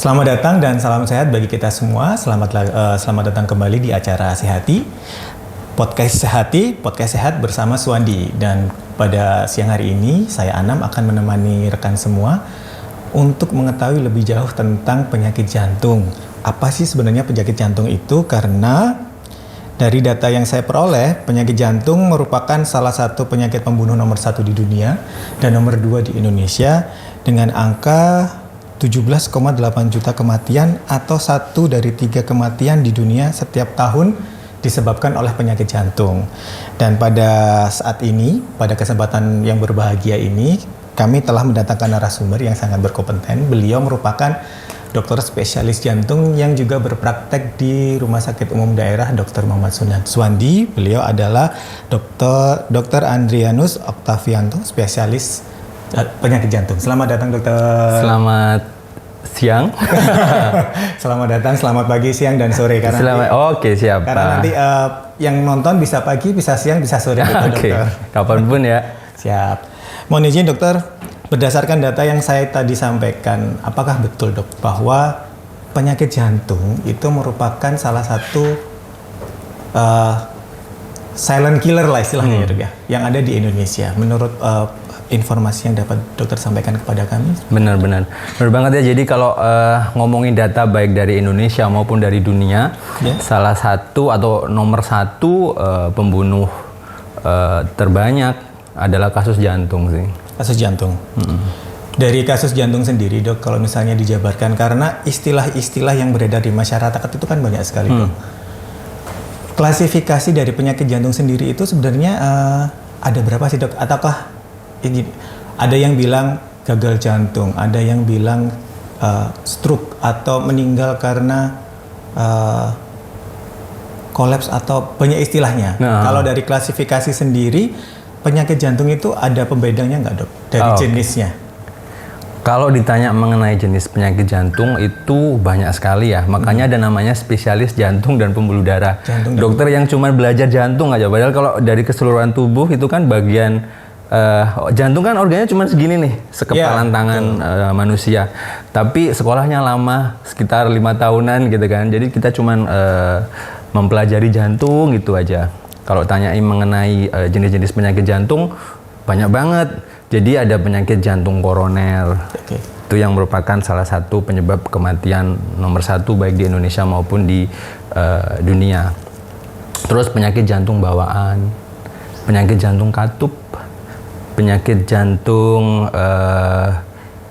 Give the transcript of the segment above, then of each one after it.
Selamat datang dan salam sehat bagi kita semua. Selamat datang kembali di acara Sehati, podcast sehat bersama Suwandi. Dan pada siang hari ini saya Anam akan menemani rekan semua untuk mengetahui lebih jauh tentang penyakit jantung. Apa sih sebenarnya penyakit jantung itu? Karena dari data yang saya peroleh, penyakit jantung merupakan salah satu penyakit pembunuh nomor 1 di dunia dan nomor 2 di Indonesia dengan angka 17,8 juta kematian atau 1 dari 3 kematian di dunia setiap tahun disebabkan oleh penyakit jantung. Dan pada saat ini, pada kesempatan yang berbahagia ini, kami telah mendatangkan narasumber yang sangat berkompeten. Beliau merupakan dokter spesialis jantung yang juga berpraktek di Rumah Sakit Umum Daerah Dr. Muhammad Suwandi. Beliau adalah Dr. Andrianus Octavianto, spesialis penyakit jantung. Selamat datang, dokter. Selamat siang. Selamat datang, selamat pagi, siang, dan sore. Oke, siap. Karena nanti yang nonton bisa pagi, bisa siang, bisa sore, Oke, dokter. kapanpun ya. Siap. Mohon izin, dokter. Berdasarkan data yang saya tadi sampaikan, apakah betul, dok, bahwa penyakit jantung itu merupakan salah satu silent killer lah istilahnya, ya, dok, ya, yang ada di Indonesia menurut informasi yang dapat dokter sampaikan kepada kami? Benar banget ya. Jadi kalau ngomongin data baik dari Indonesia maupun dari dunia, salah satu atau nomor 1 pembunuh terbanyak adalah kasus jantung sih. Kasus jantung. Dari kasus jantung sendiri, dok, kalau misalnya dijabarkan, karena istilah-istilah yang beredar di masyarakat itu kan banyak sekali, dok. Klasifikasi dari penyakit jantung sendiri itu sebenarnya ada berapa sih, dok? Ataukah ada yang bilang gagal jantung, ada yang bilang stroke atau meninggal karena kolaps atau banyak istilahnya. Kalau dari klasifikasi sendiri, penyakit jantung itu ada pembedanya nggak, dok? Dari jenisnya? Kalau ditanya mengenai jenis penyakit jantung itu banyak sekali ya. Makanya ada namanya spesialis jantung dan pembuluh darah. Dokter yang cuma belajar jantung aja. Padahal kalau dari keseluruhan tubuh itu kan bagian jantung kan organnya cuma segini nih, sekepalan tangan manusia. Tapi sekolahnya lama, sekitar 5 tahunan gitu kan. Jadi kita cuma mempelajari jantung gitu aja. Kalau tanyain mengenai jenis-jenis penyakit jantung, banyak banget. Jadi ada penyakit jantung koroner. Itu yang merupakan salah satu penyebab kematian nomor 1 baik di Indonesia maupun di dunia. Terus penyakit jantung bawaan, penyakit jantung katup, penyakit jantung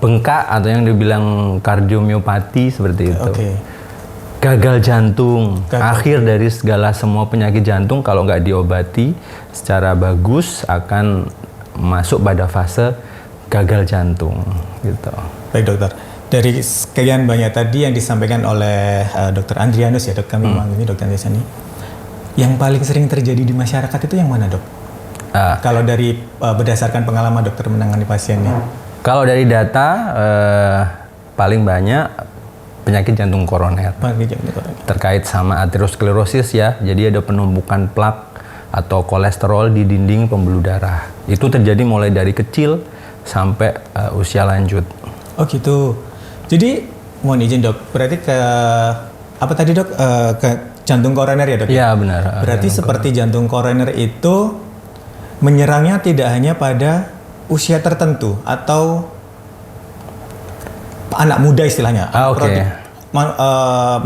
bengkak atau yang dibilang kardiomiopati seperti itu. Gagal jantung, akhir dari semua penyakit jantung kalau nggak diobati secara bagus akan masuk pada fase gagal jantung gitu. Baik, dokter. Dari sekian banyak tadi yang disampaikan oleh Dr. Andrianus, ya, dok, kami memanggilnya Dr. Andrianus ini, yang paling sering terjadi di masyarakat itu yang mana, dok? Kalau dari berdasarkan pengalaman dokter menangani pasiennya. Kalau dari data paling banyak penyakit jantung koroner. Terkait sama aterosklerosis ya. Jadi ada penumpukan plak atau kolesterol di dinding pembuluh darah. Itu terjadi mulai dari kecil sampai usia lanjut. Oh gitu. Jadi mohon izin, dok, berarti ke apa tadi, dok? Ke jantung koroner ya, dok? Iya, benar. Berarti seperti jantung koroner itu menyerangnya tidak hanya pada usia tertentu atau anak muda istilahnya.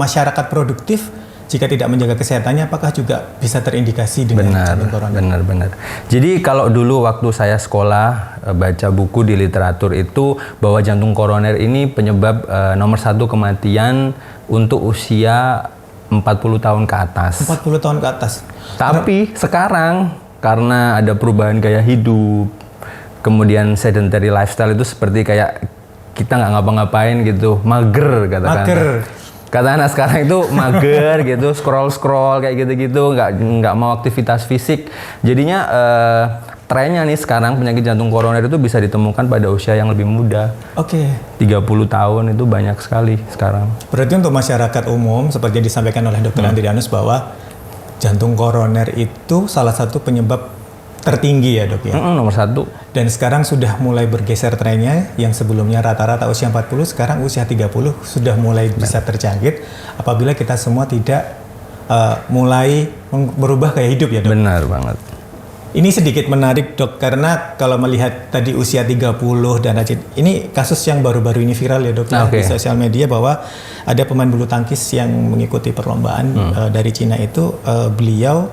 Masyarakat produktif jika tidak menjaga kesehatannya, apakah juga bisa terindikasi dengan jantung koroner? Benar. Jadi kalau dulu waktu saya sekolah baca buku di literatur itu bahwa jantung koroner ini penyebab nomor 1 kematian untuk usia 40 tahun ke atas. 40 tahun ke atas. Tapi sekarang karena ada perubahan gaya hidup, kemudian sedentary lifestyle itu seperti kayak kita nggak ngapa-ngapain gitu, mager katakan. Kata anak sekarang itu mager gitu, scroll kayak gitu-gitu, nggak mau aktivitas fisik. Jadinya trennya nih sekarang penyakit jantung koroner itu bisa ditemukan pada usia yang lebih muda. 30 tahun itu banyak sekali sekarang. Berarti untuk masyarakat umum seperti yang disampaikan oleh Dr. Andrianus bahwa jantung koroner itu salah satu penyebab tertinggi ya dok ya. Nomor 1. Dan sekarang sudah mulai bergeser trennya, yang sebelumnya rata-rata usia 40, sekarang usia 30 sudah mulai bisa terjangkit apabila kita semua tidak mulai merubah gaya hidup ya dok. Benar banget. Ini sedikit menarik dok, karena kalau melihat tadi usia 30 dan rajin, ini kasus yang baru-baru ini viral ya dok di sosial media, bahwa ada pemain bulu tangkis yang mengikuti perlombaan dari Cina itu, beliau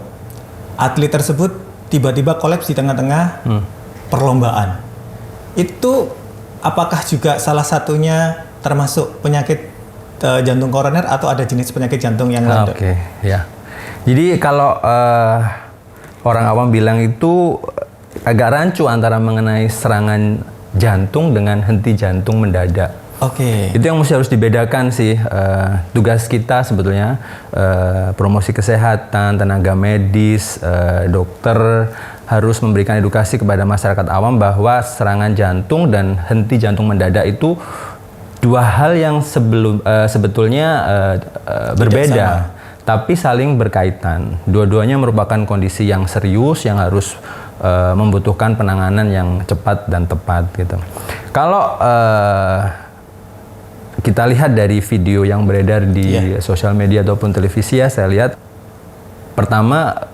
atlet tersebut tiba-tiba kolaps di tengah-tengah perlombaan. Itu apakah juga salah satunya termasuk penyakit jantung koroner atau ada jenis penyakit jantung yang lain? Oke, ya. Jadi kalau orang awam bilang itu agak rancu antara mengenai serangan jantung dengan henti jantung mendadak. Itu yang harus dibedakan sih. Tugas kita sebetulnya promosi kesehatan, tenaga medis, dokter harus memberikan edukasi kepada masyarakat awam bahwa serangan jantung dan henti jantung mendadak itu dua hal yang sebetulnya berbeda, tapi saling berkaitan. Dua-duanya merupakan kondisi yang serius yang harus membutuhkan penanganan yang cepat dan tepat gitu. Kalau kita lihat dari video yang beredar di sosial media ataupun televisi ya, saya lihat pertama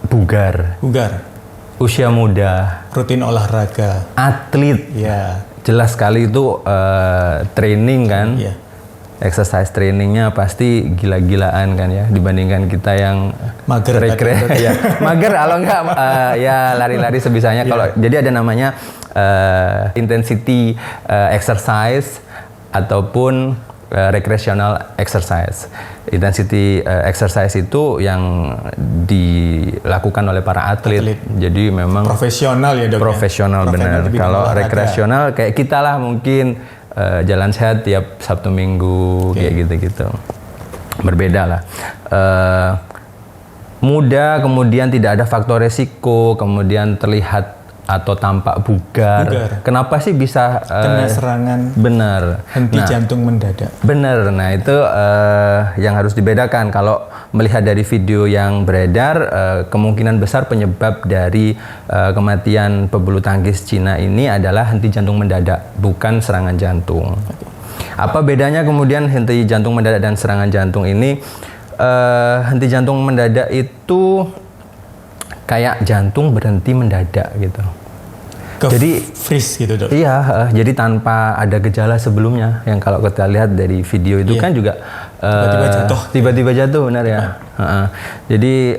bugar, usia muda, rutin olahraga, atlet, jelas sekali itu training kan, exercise trainingnya pasti gila-gilaan kan ya, dibandingkan kita yang mager, mager kalau enggak ya lari-lari sebisanya. Kalau jadi ada namanya intensity exercise ataupun recreational exercise. Intensity exercise itu yang dilakukan oleh para atlet. Jadi memang profesional ya dok. Profesional benar. Kalau rekreasional kayak kita lah mungkin jalan sehat tiap Sabtu Minggu kayak gitu-gitu. Berbeda lah. Muda, kemudian tidak ada faktor resiko, kemudian terlihat atau tampak bugar. Kenapa sih bisa kena serangan? Benar. Henti jantung mendadak. Benar. Nah itu yang harus dibedakan. Kalau melihat dari video yang beredar, kemungkinan besar penyebab dari kematian pebulu tangkis Cina ini adalah henti jantung mendadak, bukan serangan jantung. Apa bedanya kemudian henti jantung mendadak dan serangan jantung ini? Henti jantung mendadak itu kayak jantung berhenti mendadak gitu. Jadi freeze gitu dok. Iya, jadi tanpa ada gejala sebelumnya. Yang kalau kita lihat dari video itu kan juga tiba-tiba jatuh, benar ya. Jadi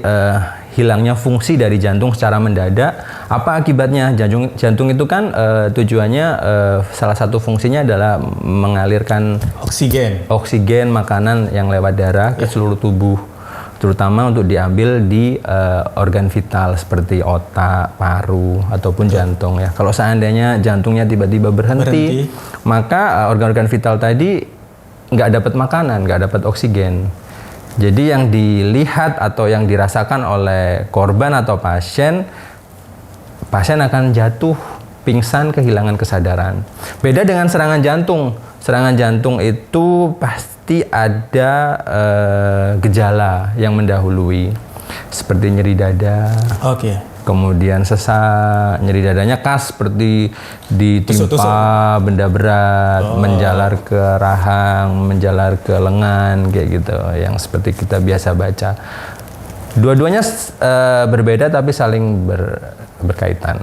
hilangnya fungsi dari jantung secara mendadak. Apa akibatnya? Jantung itu kan tujuannya salah satu fungsinya adalah mengalirkan oksigen makanan yang lewat darah ke seluruh tubuh, terutama untuk diambil di organ vital seperti otak, paru, ataupun jantung ya. Kalau seandainya jantungnya tiba-tiba berhenti, maka organ-organ vital tadi nggak dapat makanan, nggak dapat oksigen. Jadi yang dilihat atau yang dirasakan oleh korban atau pasien akan jatuh, pingsan, kehilangan kesadaran. Beda dengan serangan jantung. Serangan jantung itu pasti ada gejala yang mendahului, seperti nyeri dada, kemudian sesak, nyeri dadanya khas seperti ditimpa benda berat, menjalar ke rahang, menjalar ke lengan, kayak gitu, yang seperti kita biasa baca. Dua-duanya berbeda tapi saling berkaitan.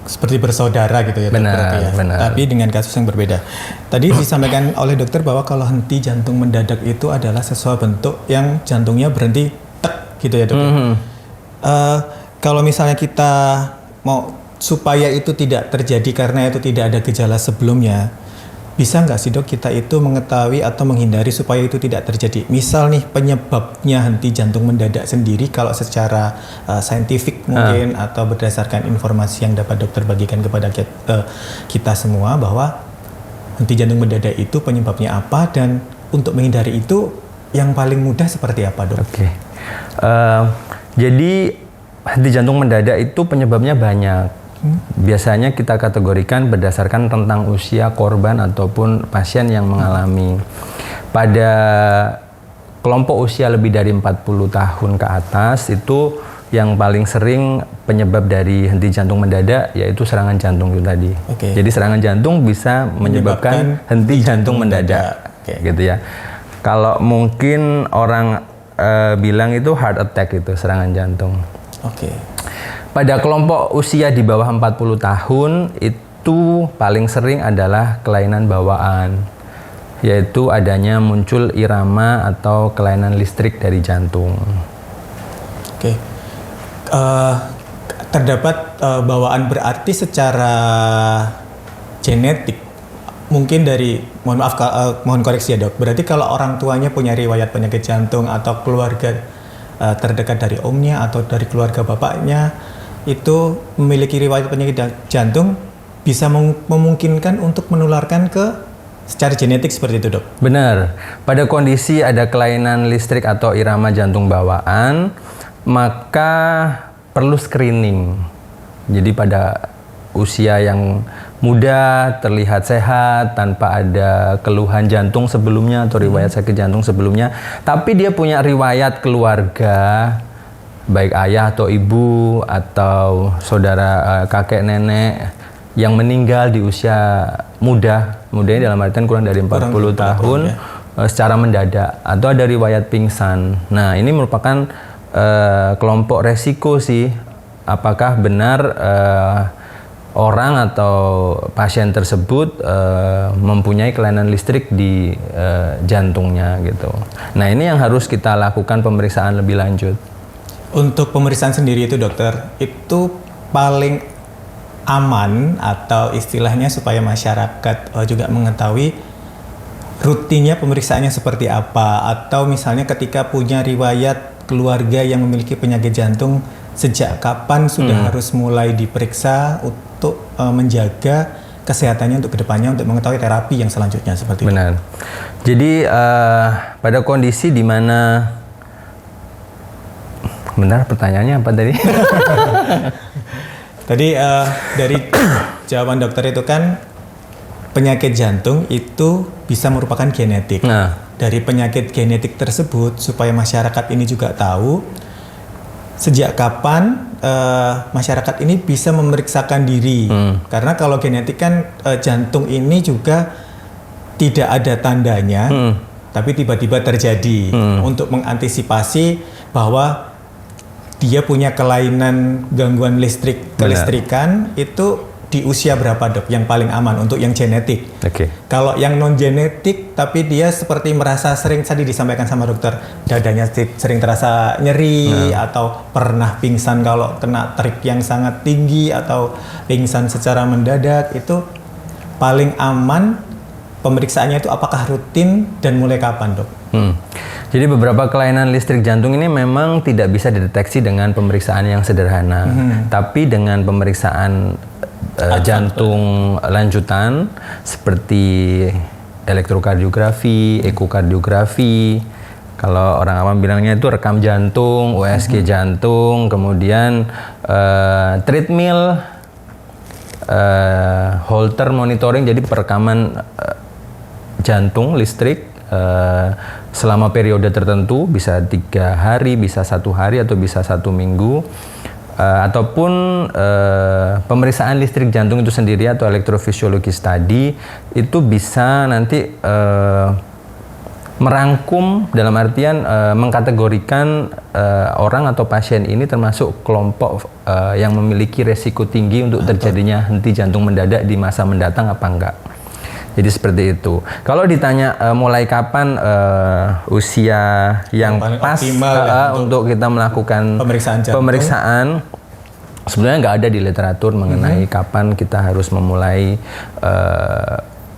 Seperti bersaudara gitu ya, benar, ya. Benar. Tapi dengan kasus yang berbeda. Tadi disampaikan oleh dokter bahwa kalau henti jantung mendadak itu adalah sesuatu bentuk yang jantungnya berhenti tek gitu ya dok. Kalau misalnya kita mau supaya itu tidak terjadi karena itu tidak ada gejala sebelumnya, bisa nggak sih dok kita itu mengetahui atau menghindari supaya itu tidak terjadi? Misal nih penyebabnya henti jantung mendadak sendiri, kalau secara saintifik mungkin atau berdasarkan informasi yang dapat dokter bagikan kepada kita semua, bahwa henti jantung mendadak itu penyebabnya apa, dan untuk menghindari itu yang paling mudah seperti apa dok? Jadi henti jantung mendadak itu penyebabnya banyak. Biasanya kita kategorikan berdasarkan rentang usia korban ataupun pasien yang mengalami. Pada kelompok usia lebih dari 40 tahun ke atas itu yang paling sering penyebab dari henti jantung mendadak yaitu serangan jantung itu tadi. Jadi serangan jantung bisa menyebabkan henti jantung mendadak, gitu ya. Kalau mungkin orang bilang itu heart attack itu serangan jantung. Pada kelompok usia di bawah 40 tahun itu paling sering adalah kelainan bawaan, yaitu adanya muncul irama atau kelainan listrik dari jantung. Terdapat bawaan berarti secara genetik. Mungkin dari, mohon koreksi ya dok, berarti kalau orang tuanya punya riwayat penyakit jantung atau keluarga terdekat dari omnya atau dari keluarga bapaknya itu memiliki riwayat penyakit jantung, bisa memungkinkan untuk menularkan ke secara genetik seperti itu dok? Benar, pada kondisi ada kelainan listrik atau irama jantung bawaan, maka perlu screening. Jadi pada usia yang muda, terlihat sehat, tanpa ada keluhan jantung sebelumnya atau riwayat sakit jantung sebelumnya, tapi dia punya riwayat keluarga, baik ayah atau ibu atau saudara kakek nenek yang meninggal di usia mudanya dalam artian kurang dari 40 tahun secara mendadak, atau ada riwayat pingsan. Nah, ini merupakan kelompok resiko sih. Apakah benar orang atau pasien tersebut mempunyai kelainan listrik di jantungnya gitu. Nah, ini yang harus kita lakukan pemeriksaan lebih lanjut. Untuk pemeriksaan sendiri itu dokter, itu paling aman atau istilahnya supaya masyarakat juga mengetahui rutinnya pemeriksaannya seperti apa, atau misalnya ketika punya riwayat keluarga yang memiliki penyakit jantung, sejak kapan sudah harus mulai diperiksa untuk menjaga kesehatannya untuk kedepannya, untuk mengetahui terapi yang selanjutnya seperti itu. Benar. Jadi pada kondisi di mana, benar pertanyaannya apa tadi? Tadi dari jawaban dokter itu kan penyakit jantung itu bisa merupakan genetik. Nah, dari penyakit genetik tersebut supaya masyarakat ini juga tahu sejak kapan masyarakat ini bisa memeriksakan diri. Karena kalau genetik kan jantung ini juga tidak ada tandanya, tapi tiba-tiba terjadi. Untuk mengantisipasi bahwa dia punya kelainan gangguan kelistrikan, itu di usia berapa dok yang paling aman untuk yang genetik? Kalau yang non genetik tapi dia seperti merasa sering, tadi disampaikan sama dokter, dadanya sering terasa nyeri atau pernah pingsan kalau kena terik yang sangat tinggi atau pingsan secara mendadak, itu paling aman pemeriksaannya itu apakah rutin dan mulai kapan dok? Jadi beberapa kelainan listrik jantung ini memang tidak bisa dideteksi dengan pemeriksaan yang sederhana, tapi dengan pemeriksaan jantung lanjutan seperti elektrokardiografi, ekokardiografi. Kalau orang awam bilangnya itu rekam jantung, USG jantung, kemudian treadmill, Holter monitoring, jadi perekaman jantung listrik selama periode tertentu, bisa 3 hari, bisa 1 hari, atau bisa 1 minggu. Ataupun pemeriksaan listrik jantung itu sendiri atau elektrofisiologis tadi itu bisa nanti merangkum, dalam artian mengkategorikan orang atau pasien ini termasuk kelompok yang memiliki resiko tinggi untuk terjadinya henti jantung mendadak di masa mendatang apa enggak. Jadi seperti itu. Kalau ditanya mulai kapan usia yang pas untuk kita melakukan pemeriksaan, sebenarnya nggak ada di literatur mengenai kapan kita harus memulai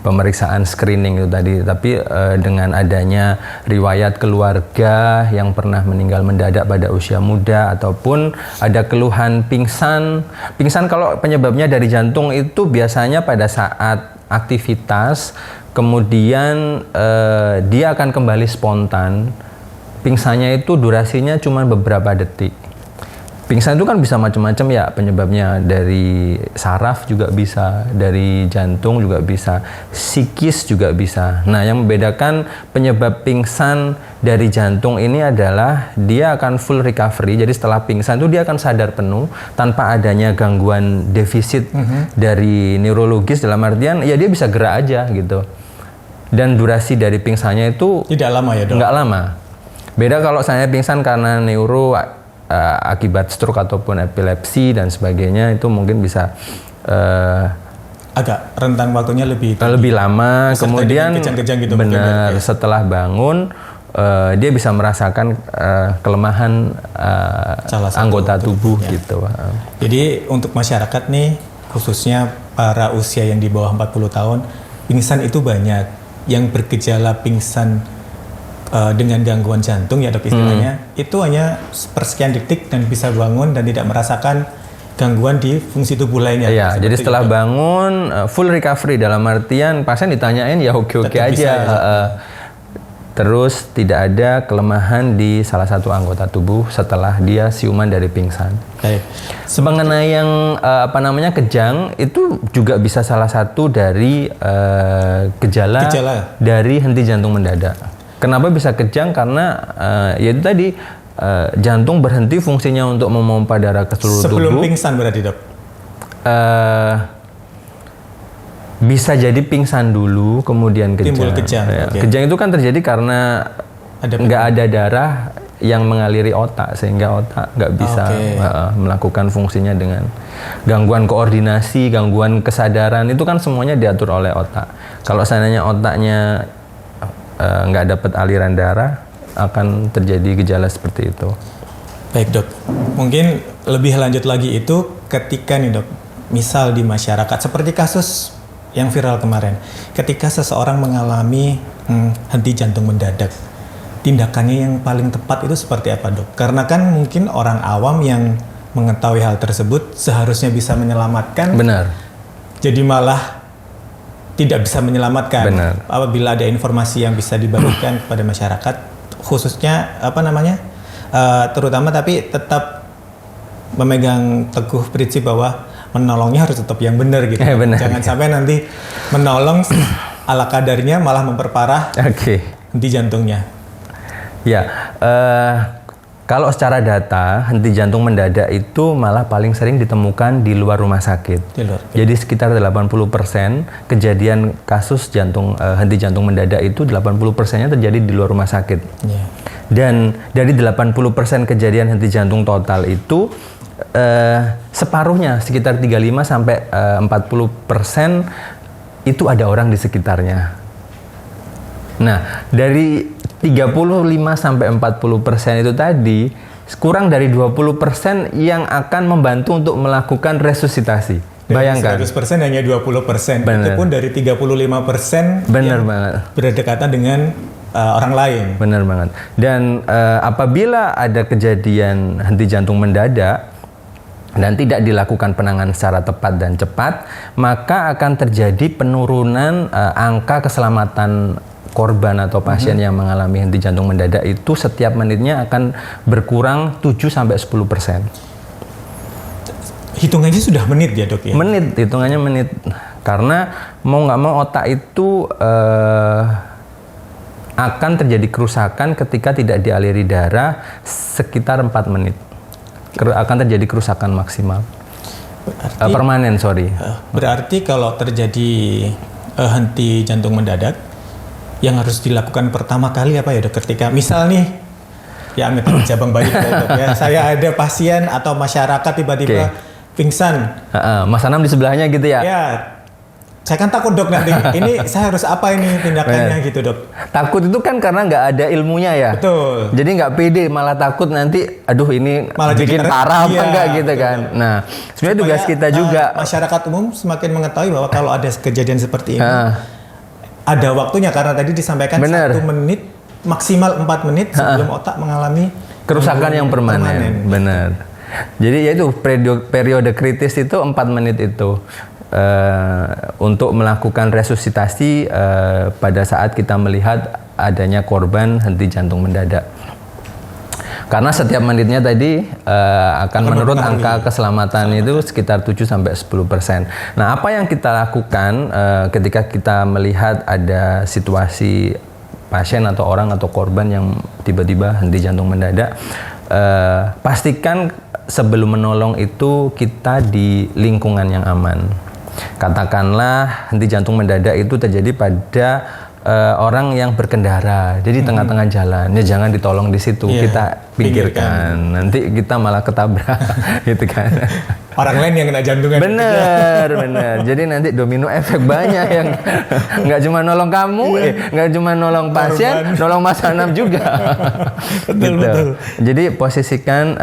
pemeriksaan screening itu tadi. Tapi dengan adanya riwayat keluarga yang pernah meninggal mendadak pada usia muda, ataupun ada keluhan pingsan kalau penyebabnya dari jantung itu biasanya pada saat aktivitas, kemudian dia akan kembali spontan. Pingsannya itu durasinya cuma beberapa detik. Pingsan itu kan bisa macam-macam ya penyebabnya, dari saraf juga bisa, dari jantung juga bisa, psikis juga bisa. Nah, yang membedakan penyebab pingsan dari jantung ini adalah dia akan full recovery. Jadi setelah pingsan itu dia akan sadar penuh tanpa adanya gangguan defisit dari neurologis, dalam artian ya dia bisa gerak aja gitu. Dan durasi dari pingsannya itu tidak lama ya, Dok? Nggak lama. Beda kalau saya pingsan karena neuro akibat stroke ataupun epilepsi dan sebagainya, itu mungkin bisa agak rentang waktunya lebih lama. Kemudian kejang-kejang gitu, benar, setelah bangun dia bisa merasakan kelemahan anggota tubuh ya. Gitu. Jadi untuk masyarakat nih, khususnya para usia yang di bawah 40 tahun, pingsan itu banyak. Yang bergejala pingsan dengan gangguan jantung ya, Dok, istilahnya itu hanya sepersekian detik dan bisa bangun dan tidak merasakan gangguan di fungsi tubuh lainnya. Iya, jadi setelah bangun full recovery, dalam artian pasien ditanyain ya oke-oke aja. Terus tidak ada kelemahan di salah satu anggota tubuh setelah dia siuman dari pingsan. Baik. Mengenai yang kejang, itu juga bisa salah satu dari gejala dari henti jantung mendadak. Kenapa bisa kejang? Karena yaitu tadi jantung berhenti fungsinya untuk memompa darah ke seluruh tubuh. Sebelum pingsan berarti, Dok? Bisa jadi pingsan dulu, kemudian kejang. Timbul kejang. Ya. Okay. Kejang itu kan terjadi karena nggak ada darah yang mengaliri otak, sehingga otak nggak bisa melakukan fungsinya dengan gangguan koordinasi, gangguan kesadaran, itu kan semuanya diatur oleh otak. Kalau seandainya otaknya nggak dapat aliran darah, akan terjadi gejala seperti itu. Baik, Dok. Mungkin lebih lanjut lagi itu ketika nih, Dok, misal di masyarakat seperti kasus yang viral kemarin, ketika seseorang mengalami henti jantung mendadak, tindakannya yang paling tepat itu seperti apa, Dok? Karena kan mungkin orang awam yang mengetahui hal tersebut seharusnya bisa menyelamatkan. Benar. Jadi malah tidak bisa menyelamatkan. Benar. Apabila ada informasi yang bisa dibagikan kepada masyarakat, khususnya terutama, tapi tetap memegang teguh prinsip bahwa menolongnya harus tetap yang benar gitu. Benar. Jangan sampai nanti menolong ala kadarnya malah memperparah henti jantungnya. Ya, kalau secara data henti jantung mendadak itu malah paling sering ditemukan di luar rumah sakit. Jadi sekitar 80% kejadian kasus henti jantung mendadak itu 80%-nya terjadi di luar rumah sakit. Yeah. Dan dari 80% kejadian henti jantung total itu separuhnya, sekitar 35 sampai 40% itu ada orang di sekitarnya. Nah, dari 35 sampai 40% itu tadi, kurang dari 20% yang akan membantu untuk melakukan resusitasi. Bayangkan. 100% hanya 20%. Bener. Itu pun dari 35% Bener yang banget. berdekatan dengan orang lain. Benar banget. Dan apabila ada kejadian henti jantung mendadak dan tidak dilakukan penanganan secara tepat dan cepat, maka akan terjadi penurunan angka keselamatan korban atau pasien yang mengalami henti jantung mendadak itu setiap menitnya akan berkurang 7-10%. Hitungannya sudah menit ya, Dok, ya? Menit, hitungannya menit. Karena mau nggak mau otak itu akan terjadi kerusakan ketika tidak dialiri darah sekitar 4 menit. Akan terjadi kerusakan maksimal. Permanen, sorry. Berarti kalau terjadi henti jantung mendadak, yang harus dilakukan pertama kali apa ya, Dok? Ketika misal nih, ya amit cabang bayi Dok, ya, saya ada pasien atau masyarakat tiba-tiba pingsan. Mas Anam di sebelahnya gitu ya? Ya, saya kan takut, Dok, nanti ini saya harus apa ini tindakannya gitu, Dok? Takut itu kan karena nggak ada ilmunya ya. Betul. Jadi nggak pede, malah takut nanti, aduh ini malah bikin parah apa enggak gitu betul, kan. Nah, sebenarnya tugas kita juga. Masyarakat umum semakin mengetahui bahwa kalau ada kejadian seperti ini, ada waktunya, karena tadi disampaikan 1 menit, maksimal 4 menit sebelum otak mengalami kerusakan yang permanen. Benar. Jadi yaitu periode kritis itu 4 menit itu untuk melakukan resusitasi pada saat kita melihat adanya korban henti jantung mendadak. Karena setiap menitnya tadi akan menurut angka keselamatan itu sekitar 7-10%. Nah, apa yang kita lakukan ketika kita melihat ada situasi pasien atau orang atau korban yang tiba-tiba henti jantung mendadak, pastikan sebelum menolong itu kita di lingkungan yang aman. Katakanlah henti jantung mendadak itu terjadi pada orang yang berkendara, jadi tengah-tengah jalan, ya jangan ditolong di situ, kita pinggirkan. Nanti kita malah ketabrak, gitu kan. Orang lain yang kena jantungan. Bener. Jadi nanti domino efek banyak yang nggak cuma nolong kamu, nggak cuma nolong pasien, nolong Mas Anam juga. Betul. Jadi posisikan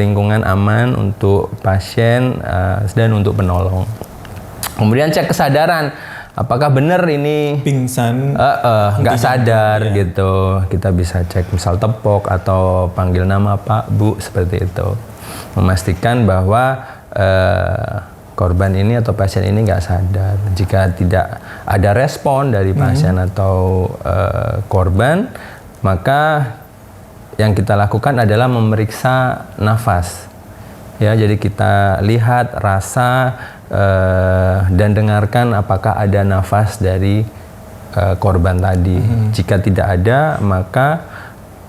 lingkungan aman untuk pasien dan untuk penolong. Kemudian cek kesadaran. Apakah benar ini pingsan, nggak sadar gitu. Kita bisa cek misal tepok atau panggil nama Pak, Bu, seperti itu. Memastikan bahwa korban ini atau pasien ini nggak sadar. Jika tidak ada respon dari pasien atau korban, maka yang kita lakukan adalah memeriksa nafas. Ya, jadi kita lihat, rasa, dan dengarkan apakah ada nafas dari korban tadi. Jika tidak ada, maka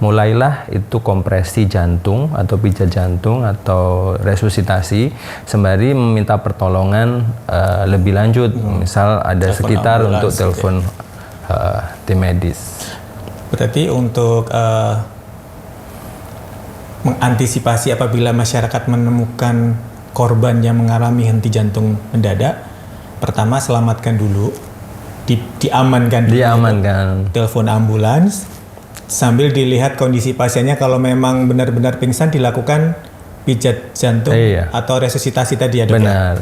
mulailah itu kompresi jantung atau pijat jantung atau resusitasi sembari meminta pertolongan lebih lanjut. Misal ada telepon sekitar ambulans, untuk telepon tim medis. Berarti untuk mengantisipasi apabila masyarakat menemukan korban yang mengalami henti jantung mendadak, pertama selamatkan dulu, diamankan dulu, telepon ambulans, sambil dilihat kondisi pasiennya. Kalau memang benar-benar pingsan, dilakukan pijat jantung atau resusitasi tadi ya, Dok? Benar.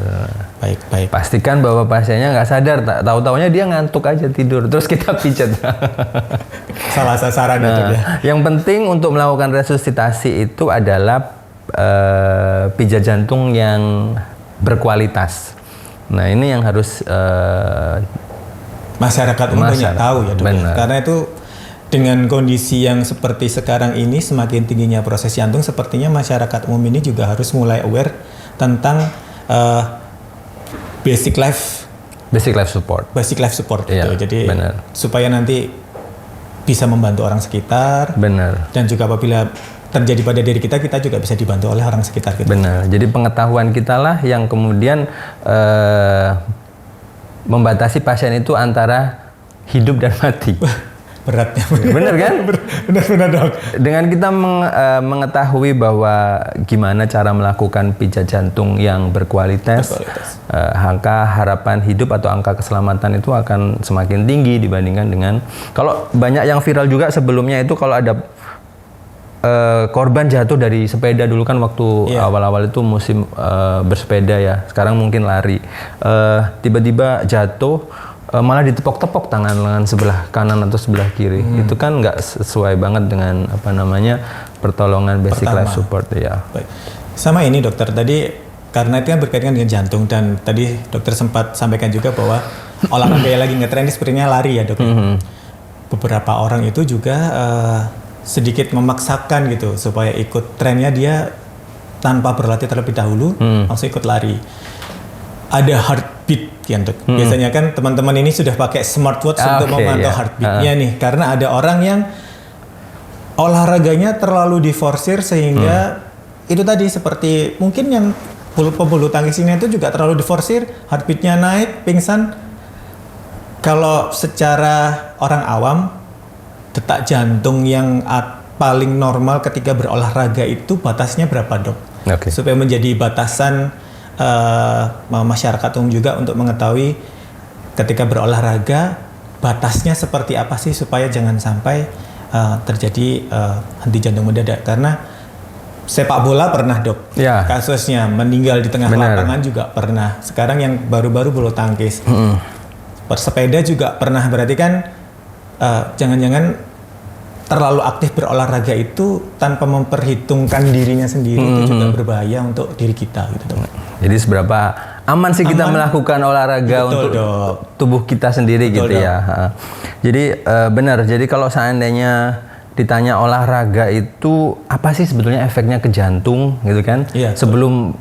Baik. Pastikan bahwa pasiennya nggak sadar, tahu-taunya dia ngantuk aja tidur, terus kita pijat. Salah sasaran itu ya. Yang penting untuk melakukan resusitasi itu adalah pijat jantung yang berkualitas. Nah, ini yang harus masyarakat umum banyak tahu ya, Dok. Karena itu dengan kondisi yang seperti sekarang ini, semakin tingginya proses jantung, sepertinya masyarakat umum ini juga harus mulai aware tentang basic life support. Gitu. Jadi supaya nanti bisa membantu orang sekitar. Dan juga apabila terjadi pada diri kita, kita juga bisa dibantu oleh orang sekitar kita. Benar. Jadi pengetahuan kita lah yang kemudian membatasi pasien itu antara hidup dan mati. Beratnya. Benar kan? Benar, Dok. Dengan kita mengetahui bahwa gimana cara melakukan pijat jantung yang berkualitas, angka harapan hidup atau angka keselamatan itu akan semakin tinggi dibandingkan dengan kalau banyak yang viral juga sebelumnya itu kalau ada korban jatuh dari sepeda dulu kan waktu awal-awal itu musim bersepeda ya. Sekarang mungkin lari. Tiba-tiba jatuh, malah ditepok-tepok tangan lengan sebelah kanan atau sebelah kiri. Itu kan nggak sesuai banget dengan pertolongan basic life support ya. Baik. Sama ini, Dokter, tadi karena itu kan berkaitan dengan jantung, dan tadi Dokter sempat sampaikan juga bahwa olahraga yang lagi ngetren ini sepertinya lari ya, Dok. Beberapa orang itu juga sedikit memaksakan gitu supaya ikut trennya, dia tanpa berlatih terlebih dahulu langsung ikut lari. Ada heartbeat ya, Dok. Biasanya kan teman-teman ini sudah pakai smartwatch untuk memantau heartbeatnya nih, karena ada orang yang olahraganya terlalu diforsir sehingga itu tadi seperti mungkin yang pebulu tangkis ini itu juga terlalu diforsir, heartbeatnya naik, pingsan. Kalau secara orang awam, detak jantung yang paling normal ketika berolahraga itu batasnya berapa, Dok? Supaya menjadi batasan masyarakat umum juga untuk mengetahui ketika berolahraga batasnya seperti apa sih, supaya jangan sampai terjadi henti jantung mendadak. Karena sepak bola pernah, Dok, kasusnya meninggal di tengah lapangan juga pernah. Sekarang yang baru-baru bulu tangkis, bersepeda juga pernah. Berarti kan jangan-jangan terlalu aktif berolahraga itu tanpa memperhitungkan dirinya sendiri itu juga berbahaya untuk diri kita gitu, Dok. Jadi seberapa aman sih kita melakukan olahraga untuk tubuh kita sendiri gitu ya. Jadi benar. Jadi kalau seandainya ditanya olahraga itu apa sih sebetulnya efeknya ke jantung gitu kan? Iya, sebelum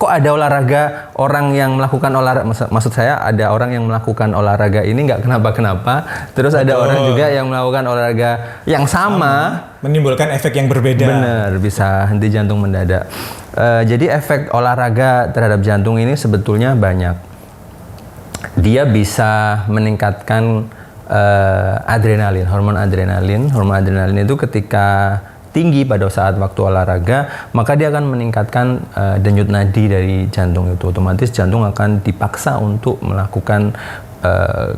kok ada olahraga orang yang melakukan olahraga, maksud saya ada orang yang melakukan olahraga ini nggak kenapa-kenapa, terus ada orang juga yang melakukan olahraga yang sama menimbulkan efek yang berbeda. Bener, bisa henti jantung mendadak. Jadi efek olahraga terhadap jantung ini sebetulnya banyak. Dia bisa meningkatkan adrenalin, hormon adrenalin. Hormon adrenalin itu ketika tinggi pada saat waktu olahraga, maka dia akan meningkatkan denyut nadi dari jantung itu. Otomatis jantung akan dipaksa untuk melakukan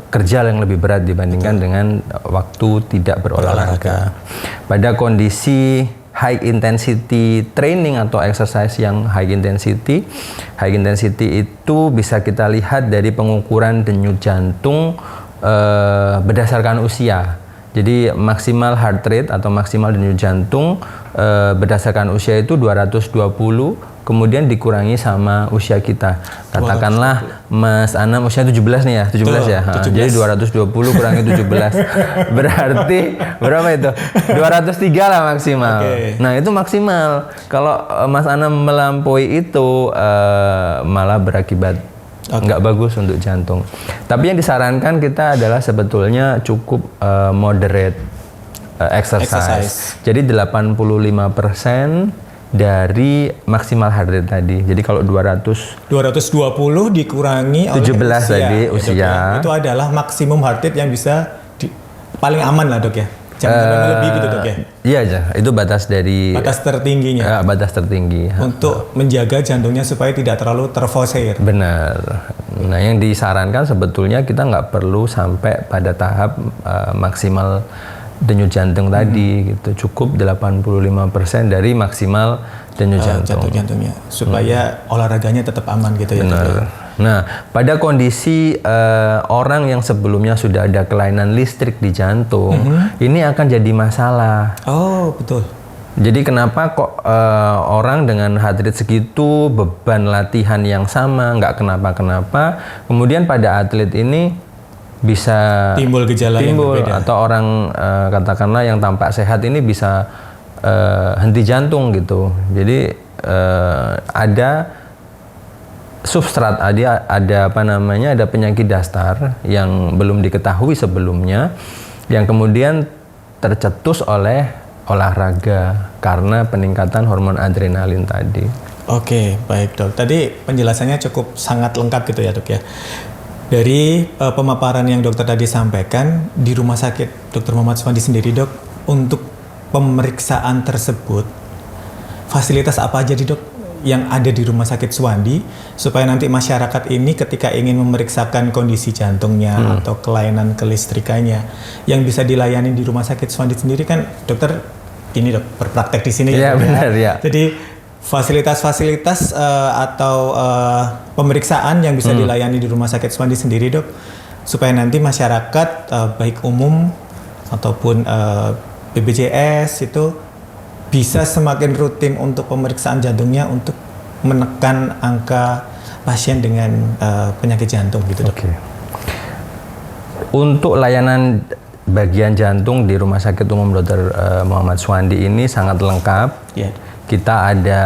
kerja yang lebih berat dibandingkan dengan waktu tidak berolahraga. Pada kondisi high intensity training atau exercise yang high intensity itu bisa kita lihat dari pengukuran denyut jantung berdasarkan usia. Jadi maksimal heart rate atau maksimal denyut jantung berdasarkan usia itu 220, kemudian dikurangi sama usia kita. Katakanlah Mas Anam usia 17 nih ya, 17 ya. 17. Jadi 220 kurangi 17. Berarti berapa itu? 203 lah maksimal. Okay. Nah, itu maksimal. Kalau Mas Anam melampaui itu malah berakibat nggak bagus untuk jantung. Tapi yang disarankan kita adalah sebetulnya cukup moderate exercise. Jadi 85% dari maksimal heart rate tadi. Jadi kalau 220 dikurangi oleh 17 tadi usia. Ya, itu adalah maksimum heart rate yang bisa paling aman lah dok ya. Jangan sampai lebih gitu dok ya. Iya aja, itu batas dari batas tertingginya. Batas tertinggi. Untuk menjaga jantungnya supaya tidak terlalu terforsir. Benar. Nah, yang disarankan sebetulnya kita nggak perlu sampai pada tahap maksimal denyut jantung tadi gitu. Cukup 85% dari maksimal denyut jantungnya supaya olahraganya tetap aman gitu ya. Benar. Nah, pada kondisi orang yang sebelumnya sudah ada kelainan listrik di jantung, ini akan jadi masalah. Oh, betul. Jadi kenapa kok orang dengan heart rate segitu, beban latihan yang sama, nggak kenapa-kenapa, kemudian pada atlet ini bisa timbul gejala yang berbeda. Atau orang katakanlah yang tampak sehat ini bisa henti jantung gitu. Jadi ada substrat, ada penyakit dasar yang belum diketahui sebelumnya, yang kemudian tercetus oleh olahraga karena peningkatan hormon adrenalin tadi. Oke, baik dok. Tadi penjelasannya cukup sangat lengkap gitu ya dok ya. Dari pemaparan yang dokter tadi sampaikan, di rumah sakit Dr. Muhammad Suwandi sendiri dok, untuk pemeriksaan tersebut fasilitas apa aja dok yang ada di rumah sakit Suwandi, supaya nanti masyarakat ini ketika ingin memeriksakan kondisi jantungnya atau kelainan kelistrikannya yang bisa dilayani di rumah sakit Suwandi sendiri kan dokter ini dok berpraktek di sini ya, benar, ya. Jadi fasilitas-fasilitas atau pemeriksaan yang bisa dilayani di rumah sakit Suwandi sendiri dok, supaya nanti masyarakat baik umum ataupun BPJS itu bisa semakin rutin untuk pemeriksaan jantungnya untuk menekan angka pasien dengan penyakit jantung gitu dok. Okay. Untuk layanan bagian jantung di Rumah Sakit Umum Dr. Muhammad Suwandi ini sangat lengkap. Yeah. Kita ada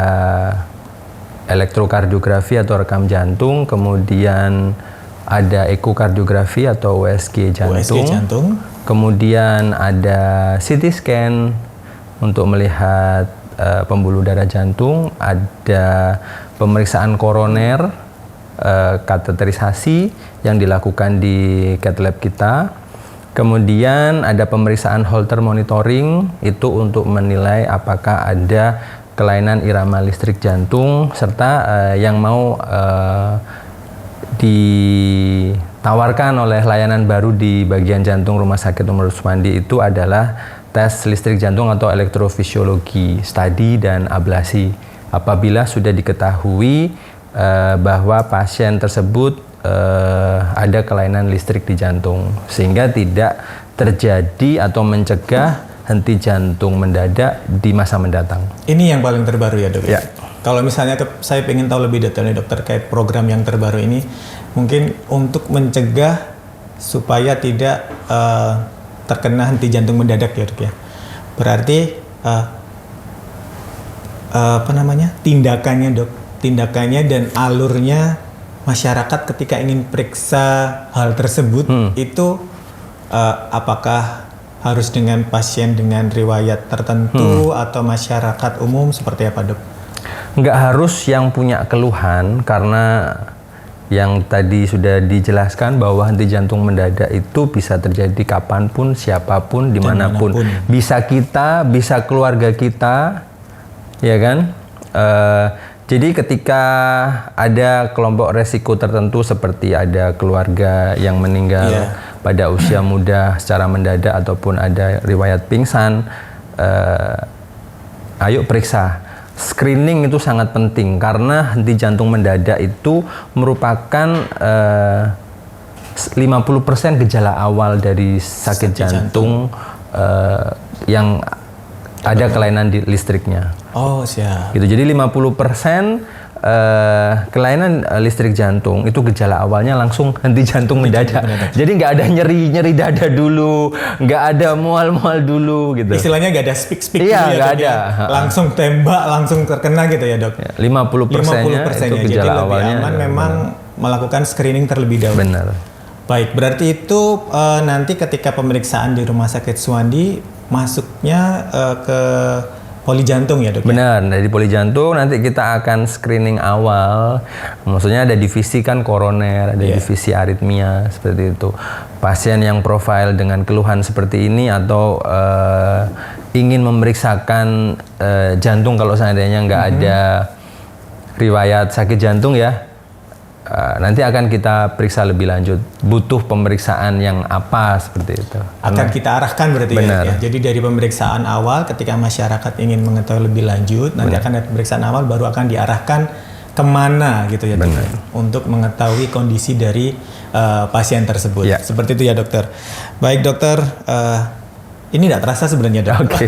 elektrokardiografi atau rekam jantung, kemudian ada ekokardiografi atau USG jantung. Kemudian ada CT scan untuk melihat pembuluh darah jantung, ada pemeriksaan koroner, kateterisasi yang dilakukan di cath lab kita. Kemudian ada pemeriksaan Holter monitoring, itu untuk menilai apakah ada kelainan irama listrik jantung, serta yang mau ditawarkan oleh layanan baru di bagian jantung Rumah Sakit Umum Suwandi itu adalah tes listrik jantung atau elektrofisiologi, stadi dan ablasi. Apabila sudah diketahui bahwa pasien tersebut ada kelainan listrik di jantung, sehingga tidak terjadi atau mencegah henti jantung mendadak di masa mendatang. Ini yang paling terbaru ya dok? Ya. Kalau misalnya saya ingin tahu lebih detailnya dok terkait program yang terbaru ini, mungkin untuk mencegah supaya tidak terkena henti jantung mendadak ya dok ya. Berarti tindakannya dok, tindakannya dan alurnya masyarakat ketika ingin periksa hal tersebut itu apakah harus dengan pasien dengan riwayat tertentu atau masyarakat umum seperti apa dok? Nggak harus yang punya keluhan, karena yang tadi sudah dijelaskan bahwa henti jantung mendadak itu bisa terjadi kapanpun, siapapun, dimanapun. Bisa kita, bisa keluarga kita, ya kan? Jadi ketika ada kelompok resiko tertentu seperti ada keluarga yang meninggal pada usia muda secara mendadak ataupun ada riwayat pingsan, ayo periksa. Screening itu sangat penting karena henti jantung mendadak itu merupakan 50% gejala awal dari sakit jantung yang ada kelainan di listriknya. Oh, siap. Gitu. Jadi 50% kelainan listrik jantung itu gejala awalnya langsung henti jantung mendadak. Jadi nggak ada nyeri dada dulu, nggak ada mual dulu gitu. Istilahnya nggak ada speak iya, nggak ada. Langsung tembak, langsung terkena gitu ya dok. 50%-nya itu gejala jadi awalnya. Lebih aman memang melakukan screening terlebih dahulu. Benar. Baik, berarti itu nanti ketika pemeriksaan di Rumah Sakit Suwandi masuknya ke poli jantung ya dok? Benar, dari poli jantung nanti kita akan screening awal. Maksudnya ada divisi kan koroner, ada divisi aritmia seperti itu. Pasien yang profil dengan keluhan seperti ini atau ingin memeriksakan jantung kalau seandainya nggak ada riwayat sakit jantung ya, nanti akan kita periksa lebih lanjut. Butuh pemeriksaan yang apa seperti itu. Akan kita arahkan berarti ya. Jadi dari pemeriksaan awal ketika masyarakat ingin mengetahui lebih lanjut, nanti akan ada pemeriksaan awal baru akan diarahkan kemana gitu ya dok, untuk mengetahui kondisi dari pasien tersebut. Seperti itu ya dokter. Baik dokter, ini tidak terasa sebenarnya dok.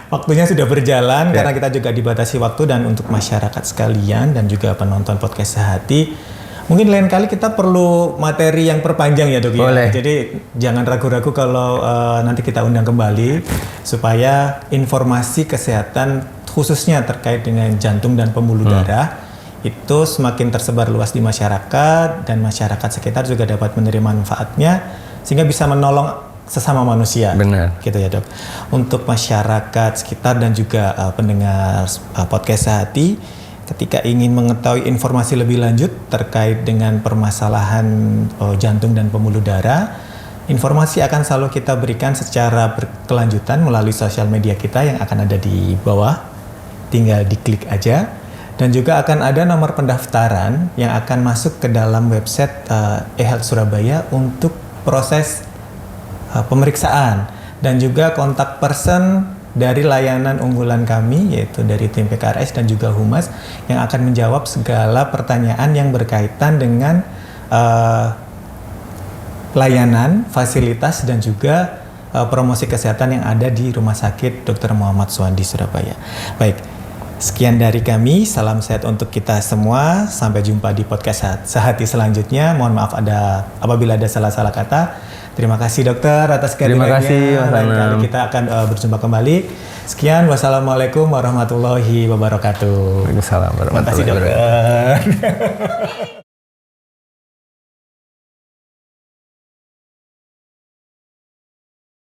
Waktunya sudah berjalan karena kita juga dibatasi waktu, dan untuk masyarakat sekalian dan juga penonton podcast Sehati, mungkin lain kali kita perlu materi yang perpanjang ya dok ya. Jadi jangan ragu-ragu kalau nanti kita undang kembali supaya informasi kesehatan khususnya terkait dengan jantung dan pembuluh darah itu semakin tersebar luas di masyarakat, dan masyarakat sekitar juga dapat menerima manfaatnya sehingga bisa menolong sesama manusia. Benar. Gitu ya dok. Untuk masyarakat sekitar dan juga pendengar podcast Sehati, ketika ingin mengetahui informasi lebih lanjut terkait dengan permasalahan jantung dan pembuluh darah, informasi akan selalu kita berikan secara berkelanjutan melalui sosial media kita yang akan ada di bawah. Tinggal diklik aja. Dan juga akan ada nomor pendaftaran yang akan masuk ke dalam website eHealth Surabaya untuk proses pemeriksaan, dan juga kontak person dari layanan unggulan kami yaitu dari tim PKRS dan juga Humas yang akan menjawab segala pertanyaan yang berkaitan dengan layanan, fasilitas dan juga promosi kesehatan yang ada di Rumah Sakit Dr. Muhammad Suwandi Surabaya. Baik, sekian dari kami, salam sehat untuk kita semua. Sampai jumpa di podcast Sehati selanjutnya. Mohon maaf apabila ada salah-salah kata. Terima kasih dokter atas kehadirannya. Terima kasih Mas Anam. Lain kali kita akan berjumpa kembali. Sekian, wassalamualaikum warahmatullahi wabarakatuh. Waalaikumsalam warahmatullahi wabarakatuh. Terima kasih dokter.